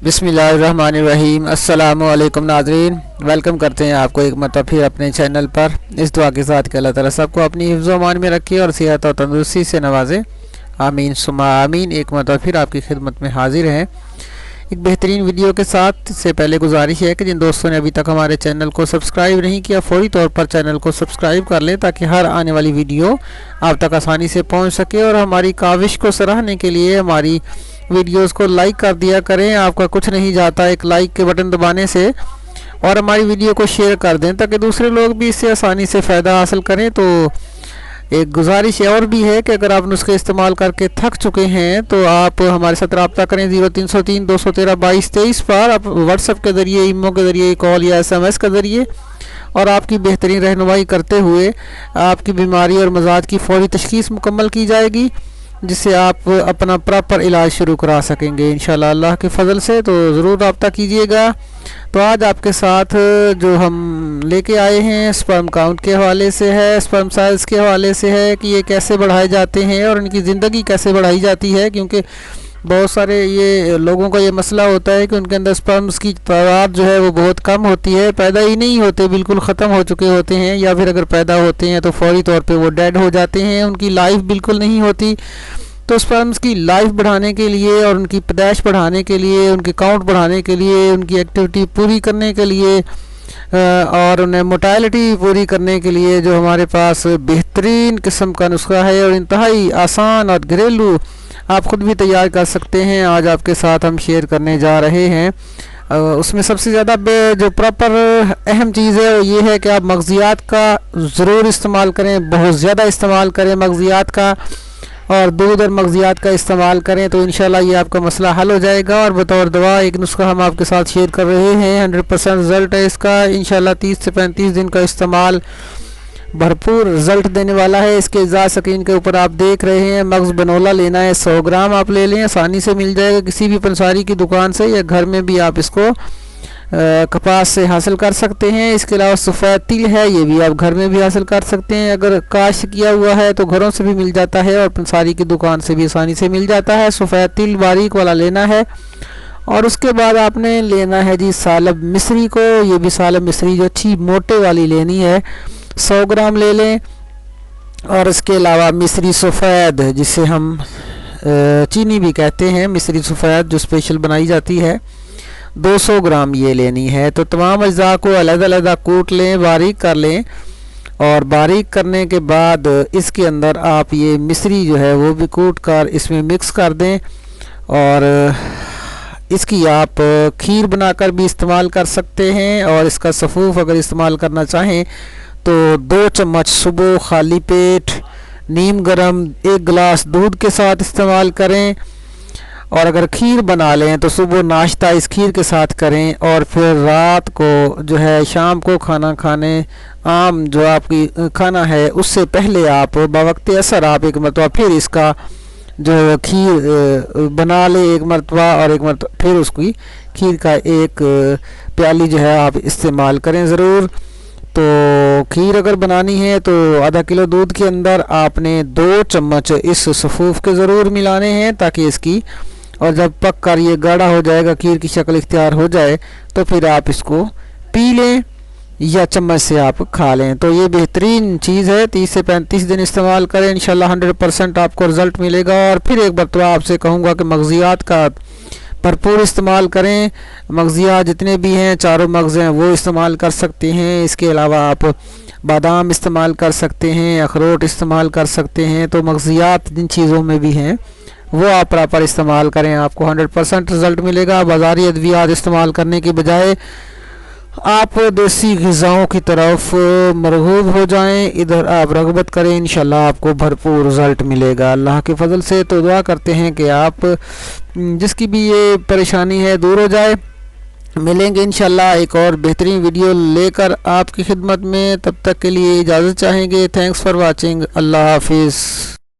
बिस्मिल्लाहिर्रहमानिर्रहीम। अस्सलामु अलैकुम नाज़रीन, वेलकम करते हैं आपको एक मरतबा फिर अपने चैनल पर। इस दुआ के साथ कि अल्लाह ताला सबको अपनी हिफ्ज़ व अमान में रखे और सेहत और तंदुरुस्ती से नवाजे, आमीन सुम्मा आमीन। एक मरतबा फिर आपकी खिदमत में हाजिर हैं एक बेहतरीन वीडियो के साथ। से पहले गुजारिश है कि जिन दोस्तों ने अभी तक हमारे चैनल को सब्सक्राइब नहीं किया, फ़ौरी तौर पर चैनल को सब्सक्राइब कर लें ताकि हर आने वाली वीडियो आप तक आसानी से पहुंच सके। और हमारी काविश को सराहने के लिए हमारी वीडियोस को लाइक कर दिया करें, आपका कुछ नहीं जाता एक लाइक के बटन दबाने से। और हमारी वीडियो को शेयर कर दें ताकि दूसरे लोग भी इससे आसानी से फ़ायदा हासिल करें। तो एक गुजारिश और भी है कि अगर आप नुस्खे इस्तेमाल करके थक चुके हैं तो आप हमारे साथ रब्ता करें 0303 213 2223 पर। आप व्हाट्सएप के ज़रिए, ईमो के ज़रिए, कॉल या SMS के ज़रिए, और आपकी बेहतरीन रहनुमाई करते हुए आपकी बीमारी और मजाज की फ़ौरी तशख़ीस मुकम्मल की जाएगी, जिससे आप अपना प्रॉपर इलाज शुरू करा सकेंगे इंशाअल्लाह अल्लाह के फ़ज़ल से। तो ज़रूर रब्ता कीजिएगा। तो आज आपके साथ जो हम लेके आए हैं स्पर्म काउंट के हवाले से है, स्पर्म साइज़ के हवाले से है कि ये कैसे बढ़ाए जाते हैं और इनकी ज़िंदगी कैसे बढ़ाई जाती है। क्योंकि बहुत सारे ये लोगों का ये मसला होता है कि उनके अंदर स्पर्म्स की तादाद जो है वो बहुत कम होती है, पैदा ही नहीं होते, बिल्कुल ख़त्म हो चुके होते हैं, या फिर अगर पैदा होते हैं तो फौरी तौर पे वो डेड हो जाते हैं, उनकी लाइफ बिल्कुल नहीं होती। तो स्पर्म्स की लाइफ बढ़ाने के लिए और उनकी पैदाइश बढ़ाने के लिए, उनके काउंट बढ़ाने के लिए, उनकी एक्टिविटी पूरी करने के लिए और उन्हें मोटालिटी पूरी करने के लिए जो हमारे पास बेहतरीन किस्म का नुस्खा है और इंतहाई आसान और घरेलू आप ख़ुद भी तैयार कर सकते हैं, आज आपके साथ हम शेयर करने जा रहे हैं। उसमें सबसे ज़्यादा जो प्रॉपर अहम चीज़ है वो ये है कि आप मग़ज़ियात का ज़रूर इस्तेमाल करें, बहुत ज़्यादा इस्तेमाल करें मग़ज़ियात का, और दूध और मग़ज़ियात का इस्तेमाल करें तो इंशाल्लाह ये आपका मसला हल हो जाएगा। और बतौर दवा एक नुस्खा हम आपके साथ शेयर कर रहे हैं, 100% रिज़ल्ट है इसका। इंशाल्लाह 30 से 35 दिन का इस्तेमाल भरपूर रिज़ल्ट देने वाला है। इसके इज़ा स्क्रीन के ऊपर आप देख रहे हैं मग़ज़ बनोला लेना है, 100 ग्राम आप ले लें, आसानी से मिल जाएगा किसी भी पंसारी की दुकान से, या घर में भी आप इसको कपास से हासिल कर सकते हैं। इसके अलावा सफ़ेद तिल है, ये भी आप घर में भी हासिल कर सकते हैं। अगर काश्त किया हुआ है तो घरों से भी मिल जाता है और पंसारी की दुकान से भी आसानी से मिल जाता है। सफ़ेद तिल बारीक वाला लेना है। और उसके बाद आपने लेना है जी सालब मिस्री को, ये भी सालब मिस्री जो अच्छी मोटे वाली लेनी है, 100 ग्राम ले लें। और इसके अलावा मिस्री सफ़ेद जिसे हम चीनी भी कहते हैं, मिस्री सफ़ेद जो स्पेशल बनाई जाती है, 200 ग्राम ये लेनी है। तो तमाम अज्जा को अलग-अलग कूट लें, बारीक कर लें, और बारीक करने के बाद इसके अंदर आप ये मिस्री जो है वो भी कूट कर इसमें मिक्स कर दें। और इसकी आप खीर बनाकर भी इस्तेमाल कर सकते हैं। और इसका सफ़ूफ अगर इस्तेमाल करना चाहें तो 2 चम्मच सुबह खाली पेट नीम गरम 1 गिलास दूध के साथ इस्तेमाल करें। और अगर खीर बना लें तो सुबह नाश्ता इस खीर के साथ करें, और फिर रात को जो है शाम को खाना खाने आम जो आपकी खाना है उससे पहले आप बवक्त असर आप एक मरतबा फिर इसका जो खीर बना ले एक मरतबा, और एक मरतबा फिर उसकी खीर का एक प्याली जो है आप इस्तेमाल करें ज़रूर। तो खीर अगर बनानी है तो आधा किलो दूध के अंदर आपने 2 चम्मच इस सफ़ूफ के ज़रूर मिलाने हैं ताकि इसकी, और जब पक कर ये गाढ़ा हो जाएगा, खीर की शक्ल इख्तियार हो जाए, तो फिर आप इसको पी लें या चम्मच से आप खा लें। तो ये बेहतरीन चीज़ है, 30 से 35 दिन इस्तेमाल करें, इंशाल्लाह 100% आपको रिज़ल्ट मिलेगा। और फिर एक बार तो आपसे कहूँगा कि मग़ज़ियात का भरपूर इस्तेमाल करें, मग़ज़ियात जितने भी हैं, चारों मग़ज़ हैं वो इस्तेमाल कर सकते हैं। इसके अलावा आप बादाम इस्तेमाल कर सकते हैं, अखरोट इस्तेमाल कर सकते हैं। तो मग़ज़ियात जिन चीज़ों में भी हैं वो आप प्रॉपर इस्तेमाल करें, आपको 100% रिज़ल्ट मिलेगा। बाज़ारी अद्वियात इस्तेमाल करने के बजाय आप देसी ग़िज़ाओं की तरफ मरग़ूब हो जाएं, इधर आप रग़बत करें, इंशाल्लाह आपको भरपूर रिज़ल्ट मिलेगा अल्लाह के फ़ज़ल से। तो दुआ करते हैं कि आप जिसकी भी ये परेशानी है दूर हो जाए। मिलेंगे इंशाल्लाह एक और बेहतरीन वीडियो लेकर आपकी खिदमत में, तब तक के लिए इजाज़त चाहेंगे। थैंक्स फॉर वाचिंग, अल्लाह हाफिज़।